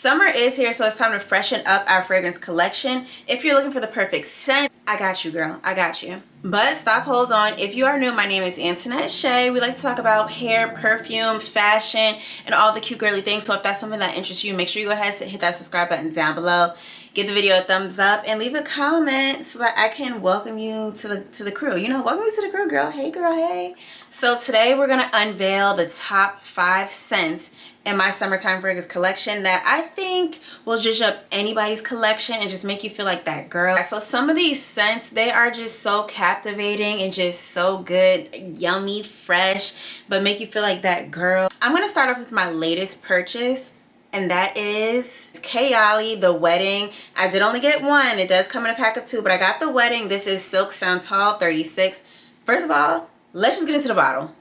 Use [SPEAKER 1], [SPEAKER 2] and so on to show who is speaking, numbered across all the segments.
[SPEAKER 1] Summer is here, so it's time to freshen up our fragrance collection. If you're looking for the perfect scent, I got you, girl. I got you. But stop, hold on. If you are new, my name is Antonette Shay. We like to talk about hair, perfume, fashion, and all the cute girly things. So if that's something that interests you, make sure you go ahead and hit that subscribe button down below. Give the video a thumbs up and leave a comment so that I can welcome you to the crew. You know, welcome you to the crew, girl. Hey, girl, hey. So today we're gonna unveil the top 5 scents in my summertime fragrance collection that I think will zhuzh up anybody's collection and just make you feel like that girl. So some of these scents, they are just so captivating and just so good, yummy, fresh, but make you feel like that girl. I'm gonna start off with my latest purchase, and that is Kayali The Wedding. I did only get one. It does come in a pack of 2, but I got The Wedding. This is Silk Santal 36. First of all, let's just get into the bottle.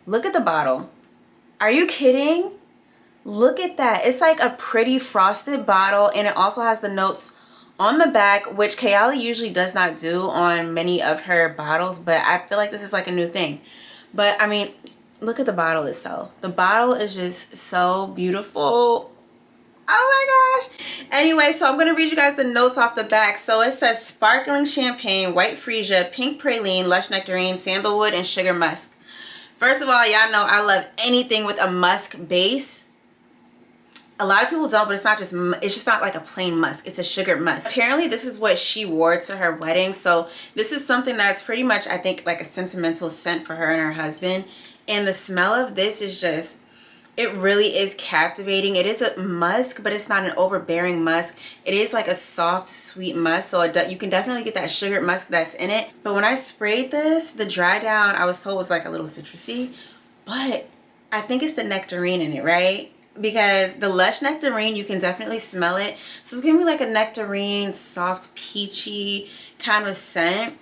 [SPEAKER 1] Look at the bottle. Are you kidding? Look at that. It's like a pretty frosted bottle, and it also has the notes on the back, which Kayali usually does not do on many of her bottles, but I feel like this is like a new thing. But I mean, look at the bottle itself. The bottle is just so beautiful. Oh my gosh. Anyway, so I'm going to read you guys the notes off the back. So it says sparkling champagne, white freesia, pink praline, lush nectarine, sandalwood, and sugar musk. First of all, y'all know I love anything with a musk base. A lot of people don't, but it's just not like a plain musk. It's a sugared musk. Apparently, this is what she wore to her wedding. So this is something that's pretty much, I think, like a sentimental scent for her and her husband. And the smell of this is just, it really is captivating. It is a musk, but it's not an overbearing musk. It is like a soft, sweet musk. So you can definitely get that sugared musk that's in it. But when I sprayed this, the dry down, I was told was like a little citrusy. But I think it's the nectarine in it, right? Because the lush nectarine, you can definitely smell it. So it's giving me like a nectarine, soft, peachy kind of scent.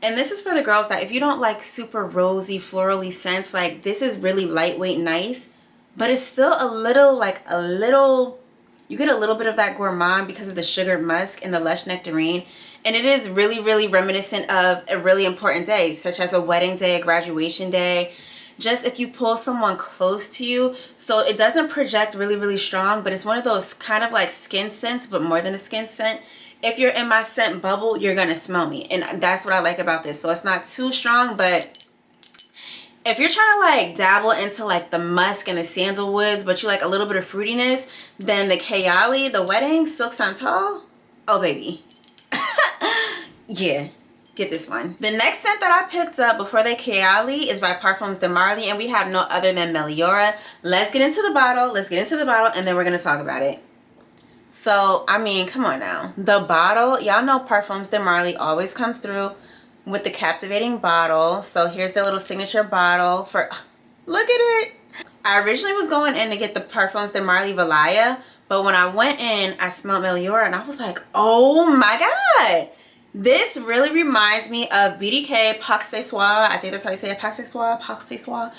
[SPEAKER 1] And this is for the girls that if you don't like super rosy, florally scents, like this is really lightweight, nice. But it's still a little, you get a little bit of that gourmand because of the sugar musk and the lush nectarine. And it is really, really reminiscent of a really important day, such as a wedding day, a graduation day. Just if you pull someone close to you. So it doesn't project really, really strong, but it's one of those kind of like skin scents, but more than a skin scent. If you're in my scent bubble, you're going to smell me. And that's what I like about this. So it's not too strong, but if you're trying to like dabble into like the musk and the sandalwoods, but you like a little bit of fruitiness, then the Kayali The Wedding Silk Santal, oh baby. Yeah, get this one. The next scent that I picked up before the Kayali is by Perfumes, and we have no other than Meliora. Let's get into the bottle. Let's get into the bottle, and then we're going to talk about it. So, I mean, come on now. The bottle, y'all know Perfumes always comes through with the captivating bottle. So here's their little signature bottle for, look at it. I originally was going in to get the Perfumes Valaya, but when I went in, I smelled Meliora and I was like, oh my God. This really reminds me of BDK Pas Ce Soir. I think that's how you say it, Pas Ce Soir, Pas Ce Soir.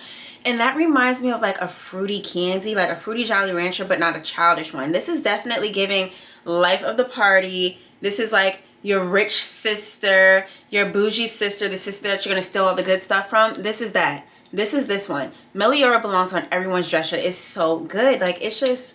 [SPEAKER 1] And that reminds me of like a fruity candy, like a fruity Jolly Rancher, but not a childish one. This is definitely giving life of the party. This is like your rich sister, your bougie sister, the sister that you're going to steal all the good stuff from. This is that. This is this one. Meliora belongs on everyone's dresser. It's so good. Like, it's just...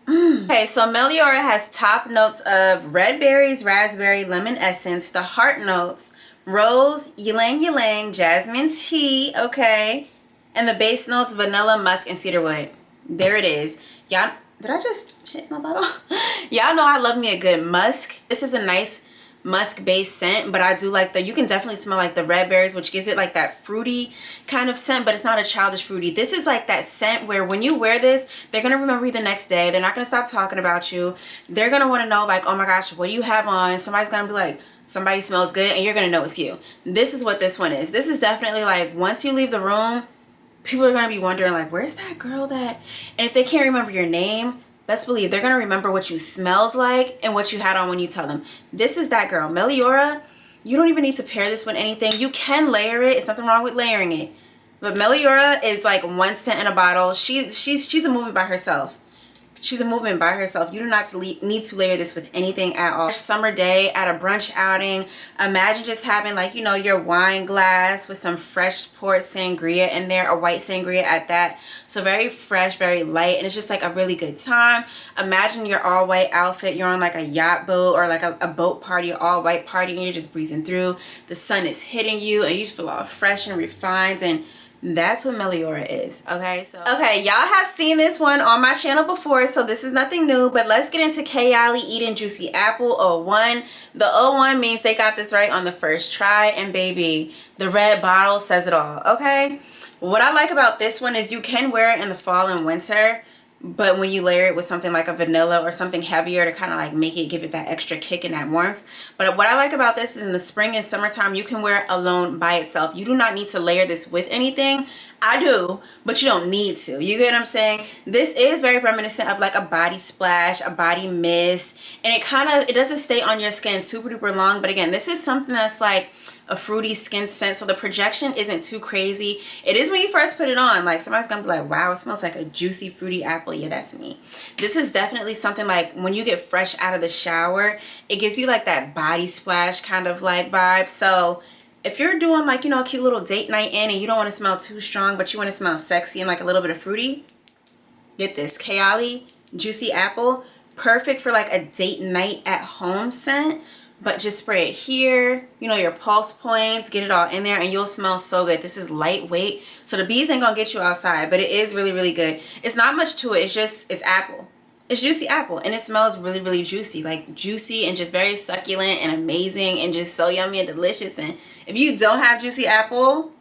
[SPEAKER 1] Okay, so Meliora has top notes of red berries, raspberry, lemon essence. The heart notes, rose, ylang ylang, jasmine tea, okay. And the base notes, vanilla, musk, and cedarwood. There it is. Y'all, did I just hit my bottle? Y'all know I love me a good musk. This is a nice musk based scent, but I do like you can definitely smell like the red berries, which gives it like that fruity kind of scent, but it's not a childish fruity. This is like that scent where when you wear this, they're going to remember you the next day. They're not going to stop talking about you. They're going to want to know like, oh my gosh, what do you have on? Somebody's going to be like, somebody smells good, and you're going to know it's you. This is what this one is. This is definitely like, once you leave the room, people are going to be wondering like, where's that girl that? And if they can't remember your name, best believe they're going to remember what you smelled like and what you had on when you tell them. This is that girl. Meliora, you don't even need to pair this with anything. You can layer it. It's nothing wrong with layering it. But Meliora is like one scent in a bottle. She's a movie by herself. She's a movement by herself. You do not need to layer this with anything at all. Summer day at a brunch outing. Imagine just having like, you know, your wine glass with some fresh poured sangria in there, a white sangria at that. So very fresh, very light, and it's just like a really good time. Imagine your all white outfit. You're on like a yacht boat or like a boat party, all white party, and you're just breezing through. The sun is hitting you and you just feel all fresh and refined, and that's what Meliora is. Okay, so y'all have seen this one on my channel before, so this is nothing new, but let's get into Kayali Eating Juicy Apple 01. The 01 means they got this right on the first try, and baby, the red bottle says it all. Okay, what I like about this one is you can wear it in the fall and winter, but when you layer it with something like a vanilla or something heavier to kind of like make it, give it that extra kick and that warmth. But what I like about this is in the spring and summertime, you can wear it alone by itself. You do not need to layer this with anything. I do, but you don't need to. You get what I'm saying? This is very reminiscent of like a body splash, a body mist, and it doesn't stay on your skin super duper long. But again, this is something that's like a fruity skin scent, so the projection isn't too crazy. It is when you first put it on, like somebody's gonna be like, wow, it smells like a juicy fruity apple. Yeah, that's me. This is definitely something like when you get fresh out of the shower, it gives you like that body splash kind of like vibe. So if you're doing like, you know, a cute little date night in and you don't want to smell too strong, but you want to smell sexy and like a little bit of fruity, get this Kayali Juicy Apple. Perfect for like a date night at home scent. But just spray it here, you know, your pulse points, get it all in there, and you'll smell so good. This is lightweight, so the bees ain't gonna get you outside, but it is really, really good. It's not much to it. It's apple. It's juicy apple, and it smells really, really juicy, like juicy and just very succulent and amazing and just so yummy and delicious. And if you don't have juicy apple,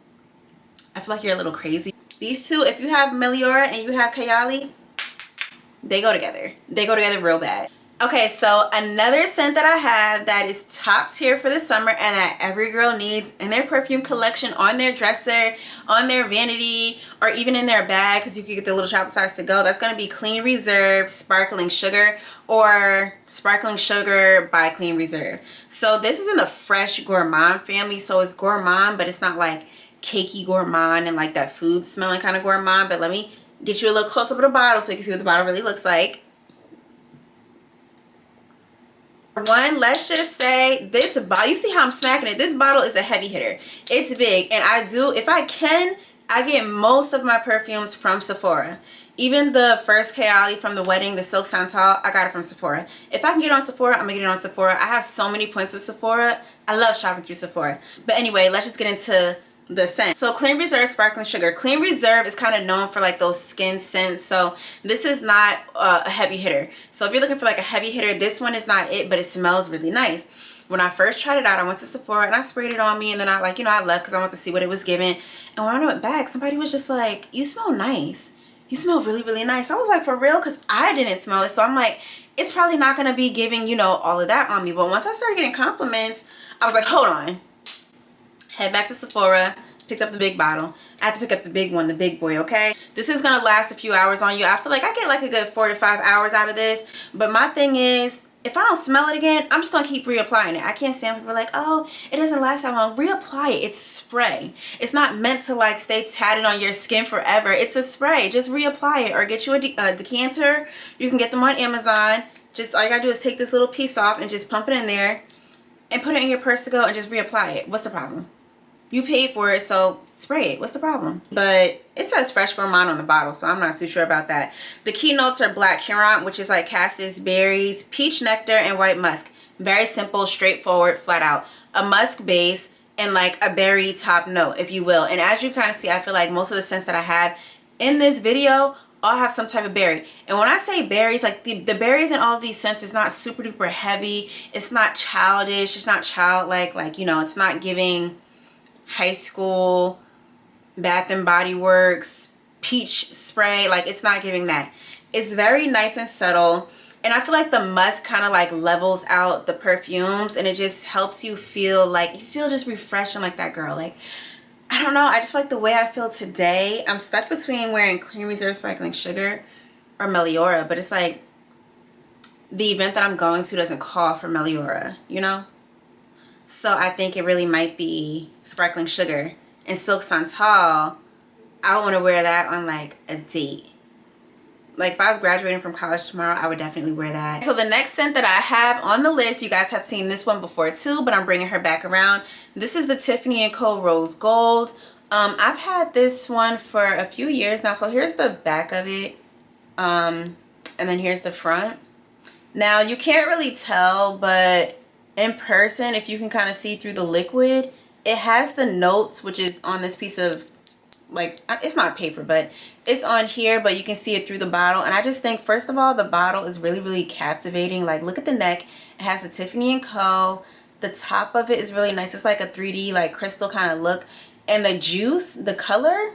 [SPEAKER 1] I feel like you're a little crazy. These two, if you have Meliora and you have Kayali, they go together. They go together real bad. Okay, so another scent that I have that is top tier for the summer and that every girl needs in their perfume collection, on their dresser, on their vanity, or even in their bag, because you can get the little travel size to go. That's going to be Clean Reserve Sparkling Sugar, or Sparkling Sugar by Clean Reserve. So this is in the Fresh Gourmand family. So it's gourmand, but it's not like cakey gourmand and like that food smelling kind of gourmand. But let me get you a little close up of the bottle so you can see what the bottle really looks like. One, let's just say this bottle, you see how I'm smacking it, this bottle is a heavy hitter. It's big, and I do, if I can, I get most of my perfumes from Sephora. Even the first Kayali from the wedding, the Silk Santal, I got it from Sephora. If I can get it on Sephora, I'm gonna get it on Sephora. I have so many points with Sephora. I love shopping through Sephora. But anyway, let's just get into the scent. So Clean Reserve Sparkling Sugar. Clean Reserve is kind of known for like those skin scents, so this is not a heavy hitter. So if you're looking for like a heavy hitter, this one is not it, but it smells really nice. When I first tried it out, I went to Sephora and I sprayed it on me, and then I like, you know, I left because I wanted to see what it was giving. And when I went back, somebody was just like, you smell nice. You smell really, really nice. I was like, for real? Because I didn't smell it. So I'm like, it's probably not going to be giving, you know, all of that on me. But once I started getting compliments, I was like, hold on. Head back to Sephora, picked up the big bottle. I had to pick up the big one, the big boy, okay? This is gonna last a few hours on you. I feel like I get like a good 4 to 5 hours out of this. But my thing is, if I don't smell it again, I'm just gonna keep reapplying it. I can't stand people like, oh, it doesn't last that long. Reapply it. It's spray. It's not meant to like stay tatted on your skin forever. It's a spray. Just reapply it, or get you a decanter. You can get them on Amazon. Just all you gotta do is take this little piece off and just pump it in there and put it in your purse to go and just reapply it. What's the problem? You paid for it, so spray it. What's the problem? But it says Fresh Gourmand on the bottle, so I'm not too sure about that. The key notes are black currant, which is like cassis berries, peach nectar, and white musk. Very simple, straightforward, flat out. A musk base and like a berry top note, if you will. And as you kind of see, I feel like most of the scents that I have in this video all have some type of berry. And when I say berries, like the berries in all of these scents is not super duper heavy. It's not childish. It's not childlike. Like, you know, it's not giving high school Bath and Body Works peach spray. Like, it's not giving that. It's very nice and subtle, and I feel like the musk kind of like levels out the perfumes, and it just helps you feel like, you feel just refreshing like that girl. Like, I don't know, I just like the way I feel today. I'm stuck between wearing Clean Reserve Sparkling Sugar or Meliora, but it's like the event that I'm going to doesn't call for Meliora, you know? So I think it really might be Sparkling Sugar. And Silk Santal, I don't want to wear that on like a date. Like if I was graduating from college tomorrow, I would definitely wear that. So the next scent that I have on the list, you guys have seen this one before too, but I'm bringing her back around. This is the Tiffany Cole Rose Gold. I've had this one for a few years now. So here's the back of it. And then here's the front. Now you can't really tell, but in person, if you can kind of see through the liquid, it has the notes, which is on this piece of, like, it's not paper, but it's on here, but you can see it through the bottle. And I just think, first of all, the bottle is really, really captivating. Like, look at the neck. It has the Tiffany & Co. The top of it is really nice. It's like a 3D, like, crystal kind of look. And the juice, the color,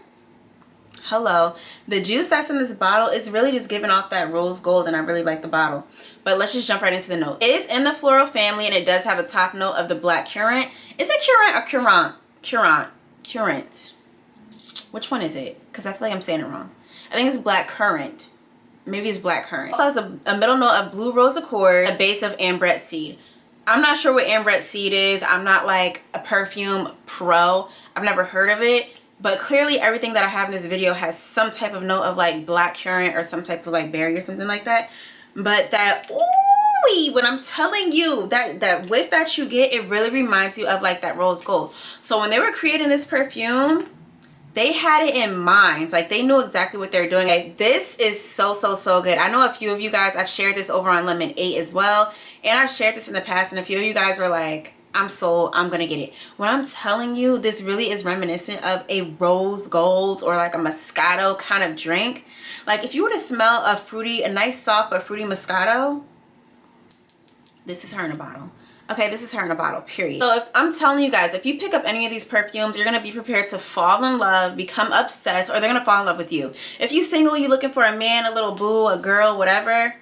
[SPEAKER 1] hello. The juice that's in this bottle is really just giving off that rose gold, and I really like the bottle. But let's just jump right into the note. It is in the floral family, and it does have a top note of the black currant. Is it currant or currant? Currant. Which one is it? Because I feel like I'm saying it wrong. I think it's black currant. Maybe it's black currant. Also has a middle note of blue rose accord, a base of ambrette seed. I'm not sure what ambrette seed is. I'm not like a perfume pro. I've never heard of it. But clearly everything that I have in this video has some type of note of like black currant or some type of like berry or something like that. But that, ooh, when I'm telling you that whiff that you get, it really reminds you of like that rose gold. So when they were creating this perfume, they had it in mind. Like they knew exactly what they're doing. Like this is so good. I know a few of you guys, I've shared this over on Lemon 8 as well. And I've shared this in the past, and a few of you guys were like, I'm sold, I'm gonna get it. When I'm telling you, this really is reminiscent of a rose gold or like a Moscato kind of drink. Like if you were to smell a nice soft but fruity Moscato, this is her in a bottle. Okay, this is her in a bottle, period. So if I'm telling you guys, if you pick up any of these perfumes, you're gonna be prepared to fall in love, become obsessed, or they're gonna fall in love with you. If you single, you looking for a man, a little boo, a girl, whatever,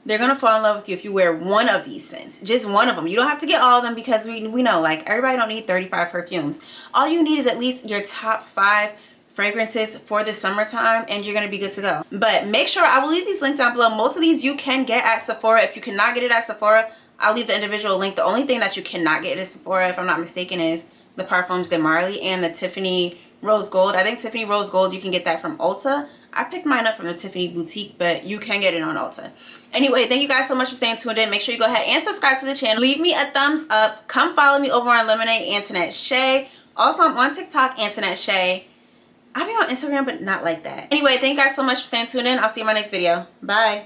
[SPEAKER 1] they're gonna fall in love with you if you wear one of these scents. Just one of them. You don't have to get all of them, because we know, like, everybody don't need 35 perfumes. All you need is at least your top 5 fragrances for the summertime, and you're gonna be good to go. But make sure, I will leave these linked down below. Most of these you can get at Sephora. If you cannot get it at Sephora, I'll leave the individual link. The only thing that you cannot get at Sephora, if I'm not mistaken, is the Perfumes de Marly and the Tiffany Rose Gold. I think Tiffany Rose Gold, you can get that from Ulta. I picked mine up from the Tiffany boutique, but you can get it on Ulta. Anyway, thank you guys so much for staying tuned in. Make sure you go ahead and subscribe to the channel. Leave me a thumbs up. Come follow me over on Lemonade, Antonette Shay. Also, I'm on TikTok, Antonette Shay. I'll be on Instagram, but not like that. Anyway, thank you guys so much for staying tuned in. I'll see you in my next video. Bye.